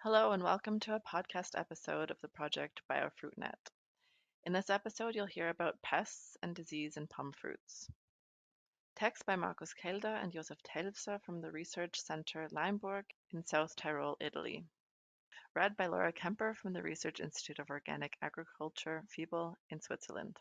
Hello and welcome to a podcast episode of the project BIOFRUITNET. In this episode, you'll hear about pests and disease in plum fruits. Text by Markus Kelderer and Josef Telfser from the Research Center Laimburg in South Tyrol, Italy. Read by Kemper from the Research Institute of Organic Agriculture, FiBL, in Switzerland.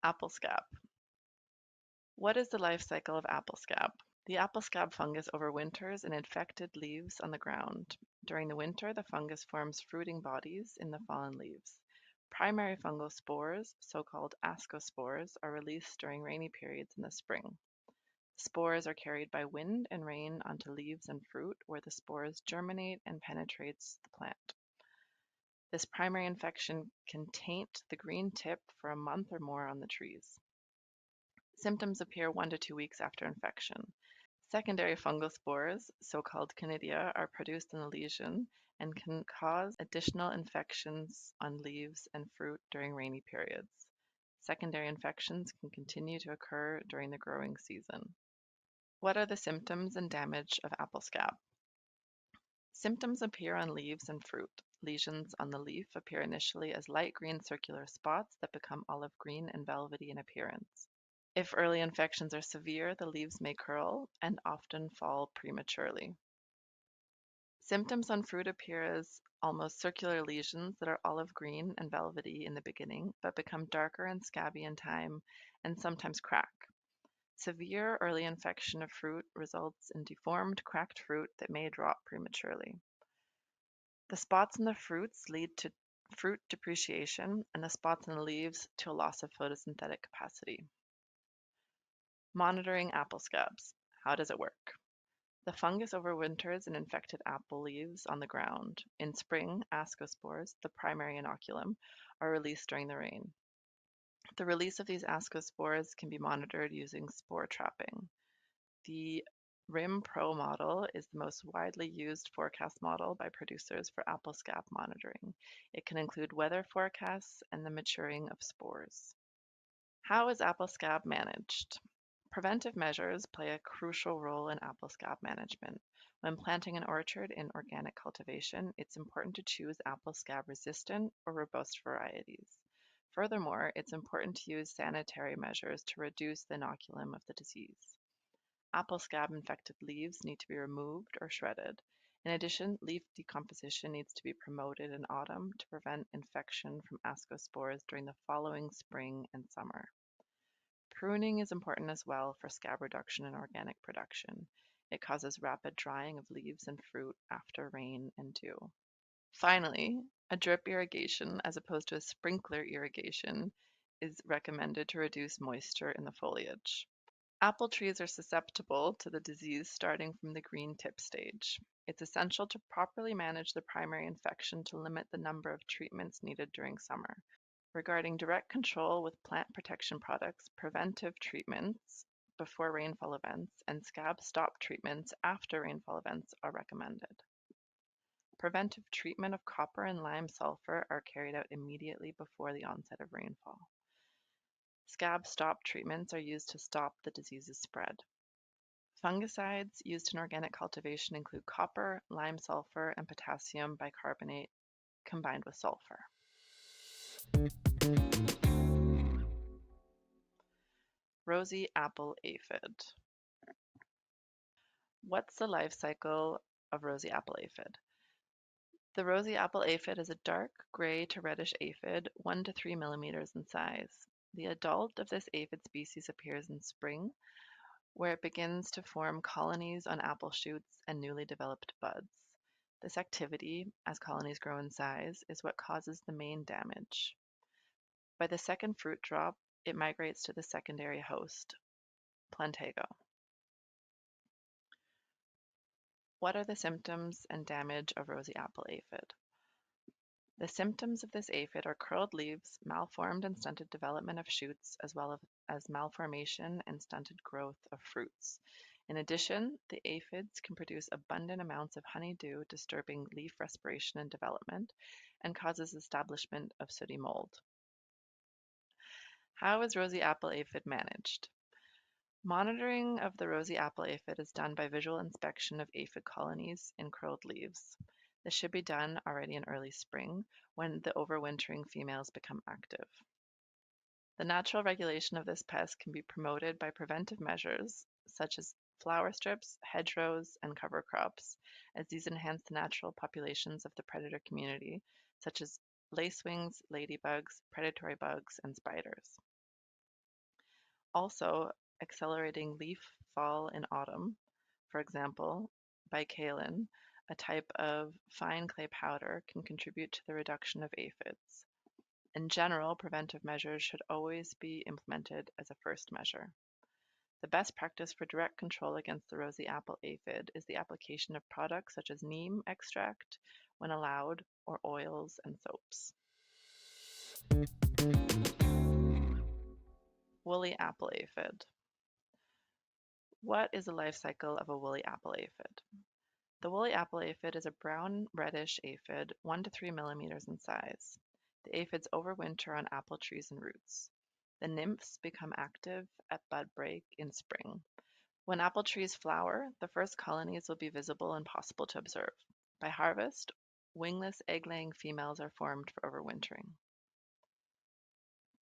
Apple scab. What is the life cycle of apple scab? The apple scab fungus overwinters in infected leaves on the ground. During the winter, the fungus forms fruiting bodies in the fallen leaves. Primary fungal spores, so-called ascospores, are released during rainy periods in the spring. Spores are carried by wind and rain onto leaves and fruit, where the spores germinate and penetrates the plant. This primary infection can taint the green tip for a month or more on the trees. Symptoms appear 1 to 2 weeks after infection. Secondary fungal spores, so-called conidia, are produced in the lesion and can cause additional infections on leaves and fruit during rainy periods. Secondary infections can continue to occur during the growing season. What are the symptoms and damage of apple scab? Symptoms appear on leaves and fruit. Lesions on the leaf appear initially as light green circular spots that become olive green and velvety in appearance. If early infections are severe, the leaves may curl and often fall prematurely. Symptoms on fruit appear as almost circular lesions that are olive green and velvety in the beginning, but become darker and scabby in time and sometimes crack. Severe early infection of fruit results in deformed, cracked fruit that may drop prematurely. The spots in the fruits lead to fruit depreciation, and the spots in the leaves to a loss of photosynthetic capacity. Monitoring apple scabs. How does it work? The fungus overwinters in infected apple leaves on the ground. In spring, ascospores, the primary inoculum, are released during the rain. The release of these ascospores can be monitored using spore trapping. The RIM Pro model is the most widely used forecast model by producers for apple scab monitoring. It can include weather forecasts and the maturing of spores. How is apple scab managed? Preventive measures play a crucial role in apple scab management. When planting an orchard in organic cultivation, it's important to choose apple scab resistant or robust varieties. Furthermore, it's important to use sanitary measures to reduce the inoculum of the disease. Apple scab infected leaves need to be removed or shredded. In addition, leaf decomposition needs to be promoted in autumn to prevent infection from ascospores during the following spring and summer. Pruning is important as well for scab reduction and organic production. It causes rapid drying of leaves and fruit after rain and dew. Finally, a drip irrigation as opposed to a sprinkler irrigation is recommended to reduce moisture in the foliage. Apple trees are susceptible to the disease starting from the green tip stage. It's essential to properly manage the primary infection to limit the number of treatments needed during summer. Regarding direct control with plant protection products, preventive treatments before rainfall events and scab stop treatments after rainfall events are recommended. Preventive treatment of copper and lime sulfur are carried out immediately before the onset of rainfall. Scab stop treatments are used to stop the disease's spread. Fungicides used in organic cultivation include copper, lime sulfur, and potassium bicarbonate combined with sulfur. Rosy apple aphid. What's the life cycle of rosy apple aphid? The rosy apple aphid is a dark gray to reddish aphid, 1 to 3 millimeters in size. The adult of this aphid species appears in spring, where it begins to form colonies on apple shoots and newly developed buds. This activity, as colonies grow in size, is what causes the main damage. By the second fruit drop, it migrates to the secondary host, plantago. What are the symptoms and damage of rosy apple aphid? The symptoms of this aphid are curled leaves, malformed and stunted development of shoots, as well as malformation and stunted growth of fruits. In addition, the aphids can produce abundant amounts of honeydew, disturbing leaf respiration and development, and causes establishment of sooty mold. How is rosy apple aphid managed? Monitoring of the rosy apple aphid is done by visual inspection of aphid colonies in curled leaves. This should be done already in early spring when the overwintering females become active. The natural regulation of this pest can be promoted by preventive measures such as flower strips, hedgerows, and cover crops, as these enhance the natural populations of the predator community, such as lacewings, ladybugs, predatory bugs, and spiders. Also, accelerating leaf fall in autumn, for example, bikaolin, a type of fine clay powder, can contribute to the reduction of aphids. In general, preventive measures should always be implemented as a first measure. The best practice for direct control against the rosy apple aphid is the application of products such as neem extract, when allowed, or oils and soaps. Woolly apple aphid. What is the life cycle of a woolly apple aphid? The woolly apple aphid is a brown-reddish aphid, 1 to 3 millimeters in size. The aphids overwinter on apple trees and roots. The nymphs become active at bud break in spring. When apple trees flower, the first colonies will be visible and possible to observe. By harvest, wingless egg-laying females are formed for overwintering.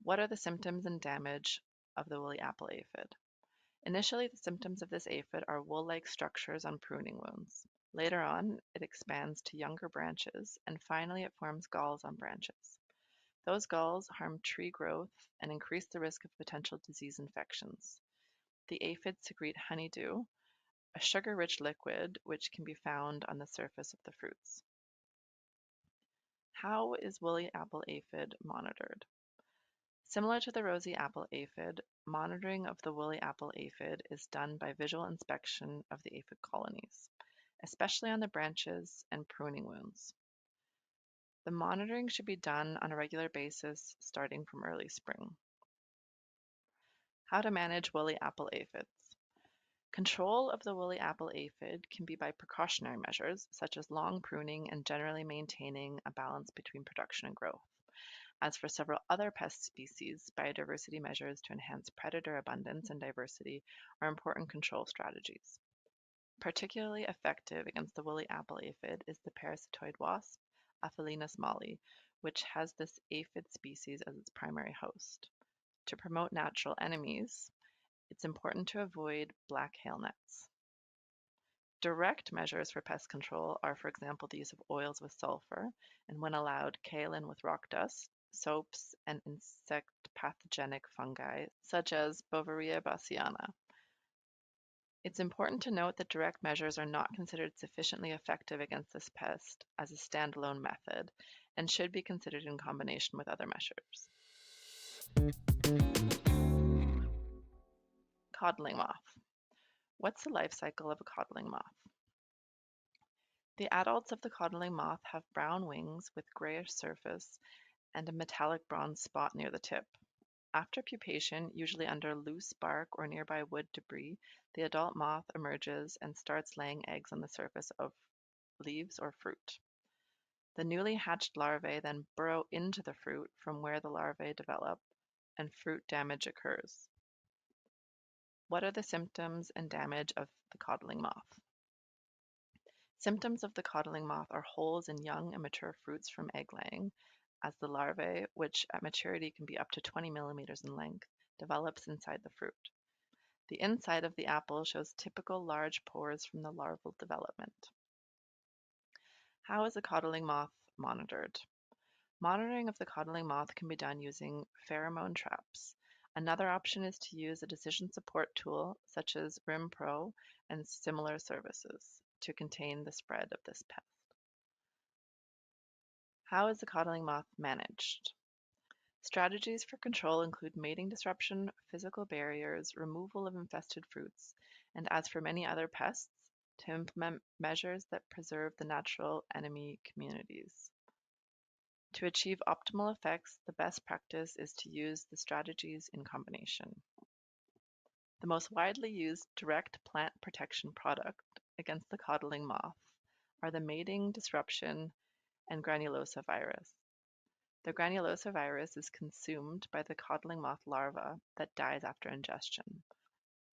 What are the symptoms and damage of the woolly apple aphid? Initially, the symptoms of this aphid are wool-like structures on pruning wounds. Later on, it expands to younger branches, and finally it forms galls on branches. Those galls harm tree growth and increase the risk of potential disease infections. The aphids secrete honeydew, a sugar-rich liquid which can be found on the surface of the fruits. How is woolly apple aphid monitored? Similar to the rosy apple aphid, monitoring of the woolly apple aphid is done by visual inspection of the aphid colonies, especially on the branches and pruning wounds. The monitoring should be done on a regular basis starting from early spring. How to manage woolly apple aphids. Control of the woolly apple aphid can be by precautionary measures, such as long pruning and generally maintaining a balance between production and growth. As for several other pest species, biodiversity measures to enhance predator abundance and diversity are important control strategies. Particularly effective against the woolly apple aphid is the parasitoid wasp, Aphelinus molly, which has this aphid species as its primary host. To promote natural enemies, it's important to avoid black hail nets. Direct measures for pest control are, for example, the use of oils with sulfur, and when allowed, kaolin with rock dust, soaps, and insect pathogenic fungi, such as Beauveria bassiana. It's important to note that direct measures are not considered sufficiently effective against this pest as a standalone method, and should be considered in combination with other measures. Codling moth. What's the life cycle of a codling moth? The adults of the codling moth have brown wings with grayish surface and a metallic bronze spot near the tip. After pupation, usually under loose bark or nearby wood debris, the adult moth emerges and starts laying eggs on the surface of leaves or fruit. The newly hatched larvae then burrow into the fruit from where the larvae develop, and fruit damage occurs. What are the symptoms and damage of the codling moth? Symptoms of the codling moth are holes in young and mature fruits from egg laying, as the larvae, which at maturity can be up to 20 millimeters in length, develops inside the fruit. The inside of the apple shows typical large pores from the larval development. How is the codling moth monitored? Monitoring of the codling moth can be done using pheromone traps. Another option is to use a decision support tool such as RIM Pro and similar services to contain the spread of this pest. How is the codling moth managed? Strategies for control include mating disruption, physical barriers, removal of infested fruits, and as for many other pests, to implement measures that preserve the natural enemy communities. To achieve optimal effects, the best practice is to use the strategies in combination. The most widely used direct plant protection product against the codling moth are the mating disruption and granulosa virus. The granulosa virus is consumed by the codling moth larva that dies after ingestion.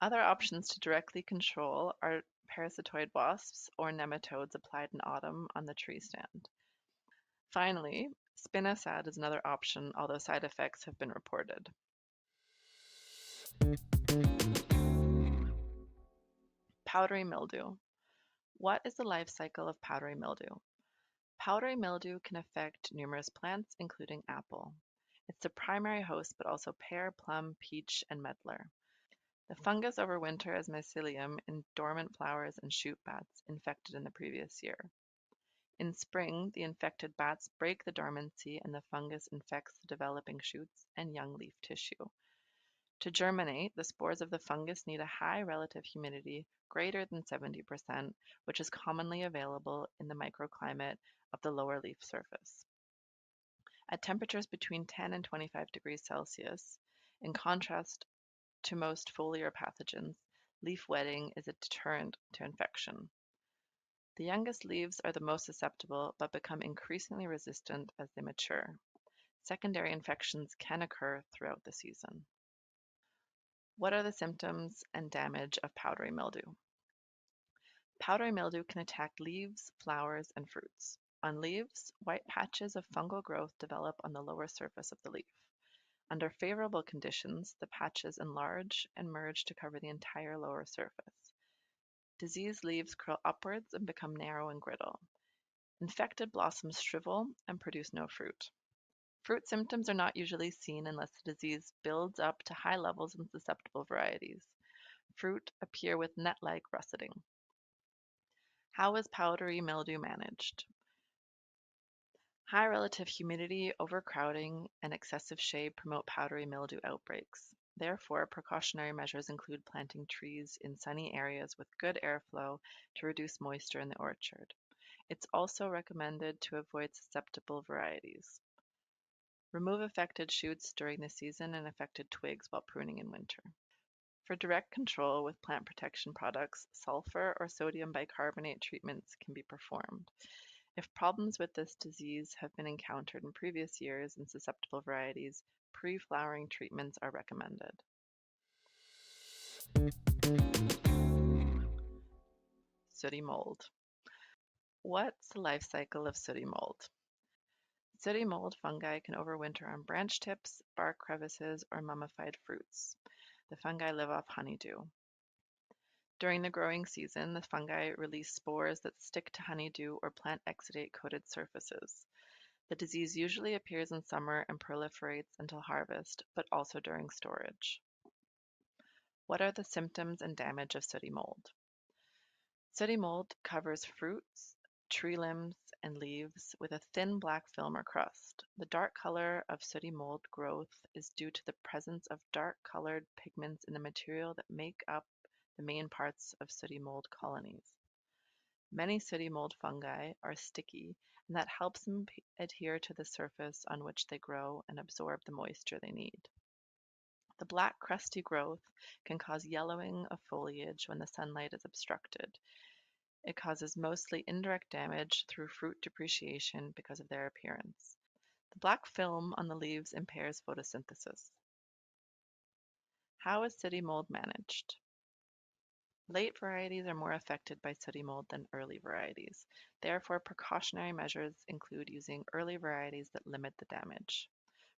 Other options to directly control are parasitoid wasps or nematodes applied in autumn on the tree stand. Finally, spinosad is another option, although side effects have been reported. Powdery mildew. What is the life cycle of powdery mildew? Powdery mildew can affect numerous plants, including apple. It's the primary host, but also pear, plum, peach, and medlar. The fungus overwinters as mycelium in dormant flowers and shoot bats infected in the previous year. In spring, the infected bats break the dormancy and the fungus infects the developing shoots and young leaf tissue. To germinate, the spores of the fungus need a high relative humidity greater than 70%, which is commonly available in the microclimate of the lower leaf surface. At temperatures between 10 and 25 degrees Celsius, in contrast to most foliar pathogens, leaf wetting is a deterrent to infection. The youngest leaves are the most susceptible but become increasingly resistant as they mature. Secondary infections can occur throughout the season. What are the symptoms and damage of powdery mildew? Powdery mildew can attack leaves, flowers, and fruits. On leaves, white patches of fungal growth develop on the lower surface of the leaf. Under favorable conditions, the patches enlarge and merge to cover the entire lower surface. Diseased leaves curl upwards and become narrow and brittle. Infected blossoms shrivel and produce no fruit. Fruit symptoms are not usually seen unless the disease builds up to high levels in susceptible varieties. Fruit appear with net-like russeting. How is powdery mildew managed? High relative humidity, overcrowding, and excessive shade promote powdery mildew outbreaks. Therefore, precautionary measures include planting trees in sunny areas with good airflow to reduce moisture in the orchard. It's also recommended to avoid susceptible varieties. Remove affected shoots during the season and affected twigs while pruning in winter. For direct control with plant protection products, sulfur or sodium bicarbonate treatments can be performed. If problems with this disease have been encountered in previous years in susceptible varieties, pre-flowering treatments are recommended. Sooty mold. What's the life cycle of sooty mold? Sooty mold fungi can overwinter on branch tips, bark crevices, or mummified fruits. The fungi live off honeydew. During the growing season, the fungi release spores that stick to honeydew or plant exudate-coated surfaces. The disease usually appears in summer and proliferates until harvest, but also during storage. What are the symptoms and damage of sooty mold? Sooty mold covers fruits, tree limbs, and leaves with a thin black film or crust. The dark color of sooty mold growth is due to the presence of dark-colored pigments in the material that make up the main parts of sooty mold colonies. Many sooty mold fungi are sticky, and that helps them adhere to the surface on which they grow and absorb the moisture they need. The black crusty growth can cause yellowing of foliage when the sunlight is obstructed. It causes mostly indirect damage through fruit depreciation because of their appearance. The black film on the leaves impairs photosynthesis. How is sooty mold managed? Late varieties are more affected by sooty mold than early varieties. Therefore, precautionary measures include using early varieties that limit the damage.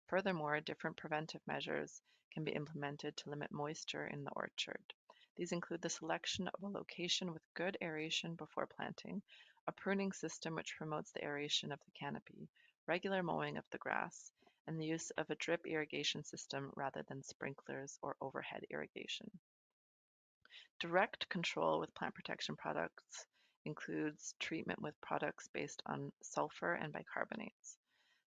Furthermore, different preventive measures can be implemented to limit moisture in the orchard. These include the selection of a location with good aeration before planting, a pruning system which promotes the aeration of the canopy, regular mowing of the grass, and the use of a drip irrigation system rather than sprinklers or overhead irrigation. Direct control with plant protection products includes treatment with products based on sulfur and bicarbonates.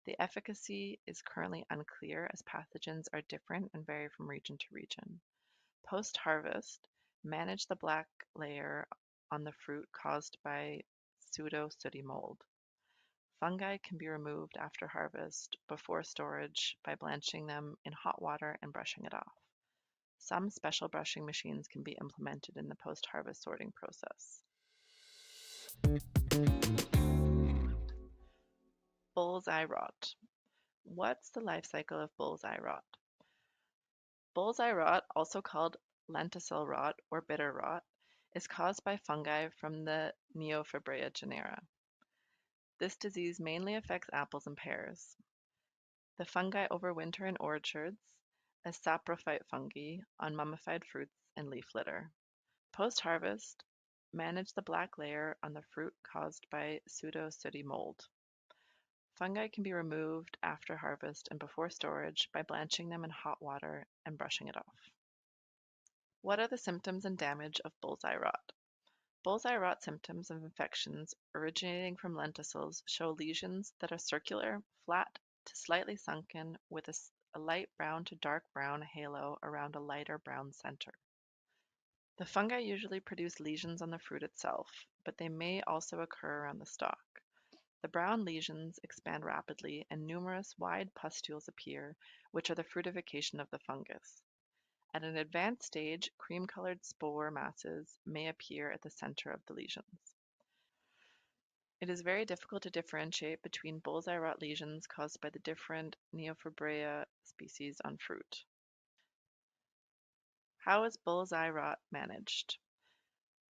The efficacy is currently unclear as pathogens are different and vary from region to region. Post-harvest, manage the black layer on the fruit caused by pseudo-sooty mold. Fungi can be removed after harvest before storage by blanching them in hot water and brushing it off. Some special brushing machines can be implemented in the post-harvest sorting process. Bullseye rot. What's the life cycle of bullseye rot? Bullseye rot, also called lenticel rot or bitter rot, is caused by fungi from the Neofabraea genera. This disease mainly affects apples and pears. The fungi overwinter in orchards as saprophyte fungi on mummified fruits and leaf litter. Post-harvest, manage the black layer on the fruit caused by pseudo-sooty mold. Fungi can be removed after harvest and before storage by blanching them in hot water and brushing it off. What are the symptoms and damage of bullseye rot? Bullseye rot symptoms of infections originating from lenticels show lesions that are circular, flat to slightly sunken with a light brown to dark brown halo around a lighter brown center. The fungi usually produce lesions on the fruit itself, but they may also occur around the stalk. The brown lesions expand rapidly and numerous wide pustules appear, which are the fruitification of the fungus. At an advanced stage, cream-colored spore masses may appear at the center of the lesions. It is very difficult to differentiate between bullseye rot lesions caused by the different Neofabraea species on fruit. How is bullseye rot managed?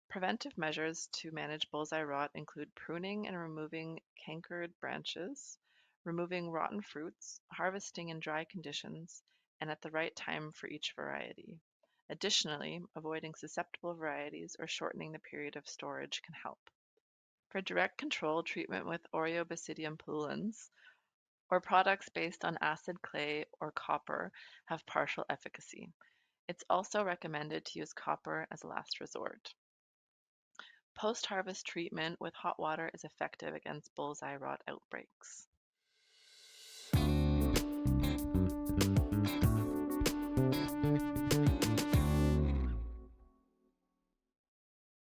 Preventive measures to manage bullseye rot include pruning and removing cankered branches, removing rotten fruits, harvesting in dry conditions, and at the right time for each variety. Additionally, avoiding susceptible varieties or shortening the period of storage can help. For direct control, treatment with Oreobasidium pullens or products based on acid clay or copper have partial efficacy. It's also recommended to use copper as a last resort. Post-harvest treatment with hot water is effective against bullseye rot outbreaks.